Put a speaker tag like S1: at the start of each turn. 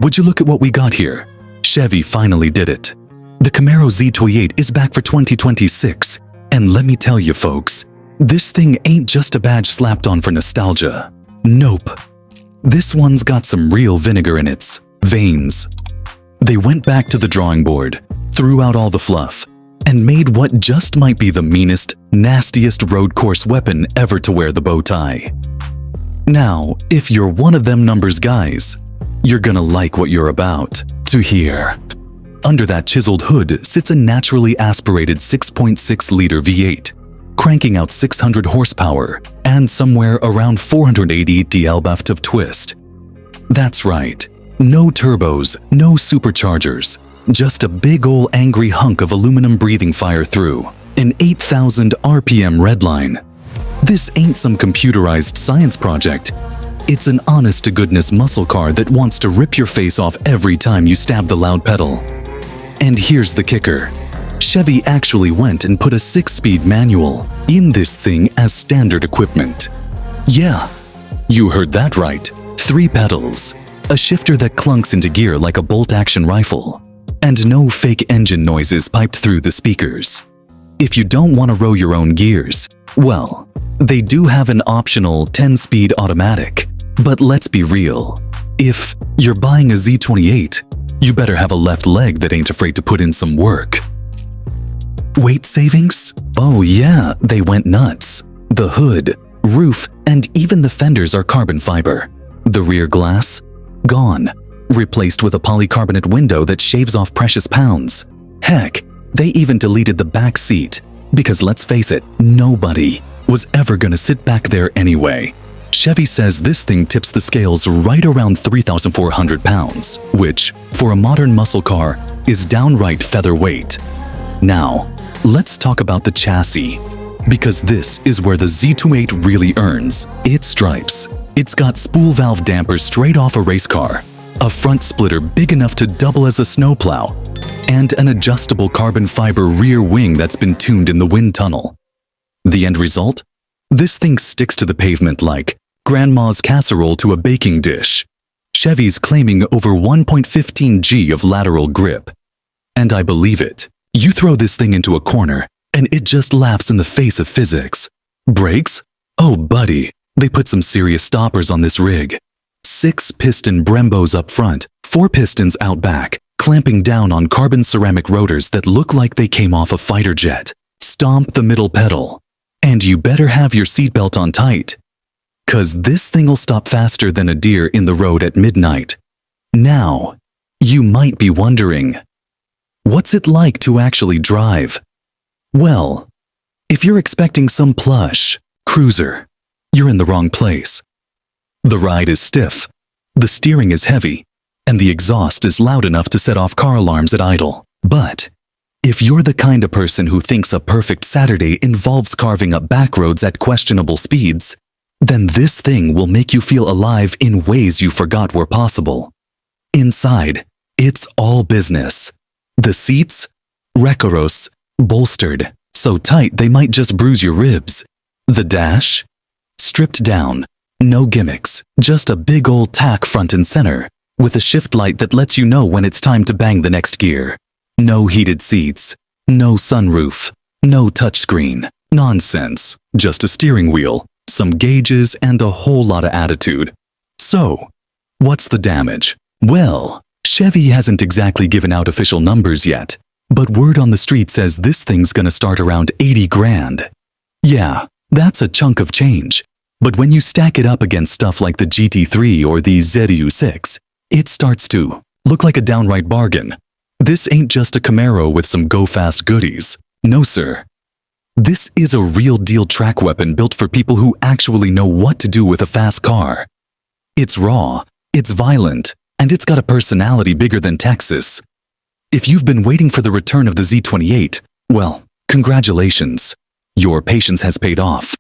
S1: would you look at what we got here? Chevy finally did it. The Camaro Z28 is back for 2026, and let me tell you folks, this thing ain't just a badge slapped on for nostalgia. Nope. This one's got some real vinegar in its veins. They went back to the drawing board, threw out all the fluff, and made what just might be the meanest, nastiest road course weapon ever to wear the bow tie. Now, if you're one of them numbers guys, you're gonna like what you're about to hear. Under that chiseled hood sits a naturally aspirated 6.6-liter V8, cranking out 600 horsepower and somewhere around 480 lb of twist. That's right, no turbos, no superchargers, just a big ol' angry hunk of aluminum breathing fire through an 8,000 RPM redline. This ain't some computerized science project. It's an honest-to-goodness muscle car that wants to rip your face off every time you stab the loud pedal. And here's the kicker. Chevy actually went and put a 6-speed manual in this thing as standard equipment. Yeah, you heard that right. 3 pedals, a shifter that clunks into gear like a bolt-action rifle, and no fake engine noises piped through the speakers. If you don't want to row your own gears, well, they do have an optional 10-speed automatic. But let's be real. If you're buying a Z28, you better have a left leg that ain't afraid to put in some work. Weight savings? Oh yeah, they went nuts. The hood, roof, and even the fenders are carbon fiber. The rear glass? Gone. Replaced with a polycarbonate window that shaves off precious pounds. Heck, they even deleted the back seat, because let's face it, nobody was ever gonna sit back there anyway. Chevy says this thing tips the scales right around 3,400 pounds, which, for a modern muscle car, is downright featherweight. Now, let's talk about the chassis, because this is where the Z28 really earns its stripes. It's got spool valve dampers straight off a race car, a front splitter big enough to double as a snowplow, and an adjustable carbon fiber rear wing that's been tuned in the wind tunnel. The end result? This thing sticks to the pavement like grandma's casserole to a baking dish. Chevy's claiming over 1.15 G of lateral grip. And I believe it. You throw this thing into a corner, and it just laughs in the face of physics. Brakes? Oh buddy, they put some serious stoppers on this rig. 6-piston Brembos up front, 4 pistons out back, clamping down on carbon ceramic rotors that look like they came off a fighter jet. Stomp the middle pedal. And you better have your seatbelt on tight, 'cause this thing'll stop faster than a deer in the road at midnight. Now, you might be wondering, what's it like to actually drive? Well, if you're expecting some plush cruiser, you're in the wrong place. The ride is stiff, the steering is heavy, and the exhaust is loud enough to set off car alarms at idle. But if you're the kind of person who thinks a perfect Saturday involves carving up back roads at questionable speeds, then this thing will make you feel alive in ways you forgot were possible. Inside, it's all business. The seats? Recursos, bolstered, so tight they might just bruise your ribs. The dash? Stripped down, no gimmicks, just a big old tack front and center, with a shift light that lets you know when it's time to bang the next gear. No heated seats, no sunroof, no touchscreen. Nonsense. Just a steering wheel, some gauges, and a whole lot of attitude. So, what's the damage? Well, Chevy hasn't exactly given out official numbers yet, but word on the street says this thing's gonna start around 80 grand. Yeah, that's a chunk of change. But when you stack it up against stuff like the GT3 or the ZU6, it starts to look like a downright bargain. This ain't just a Camaro with some go-fast goodies. No, sir. This is a real-deal track weapon built for people who actually know what to do with a fast car. It's raw, it's violent, and it's got a personality bigger than Texas. If you've been waiting for the return of the Z28, well, congratulations. Your patience has paid off.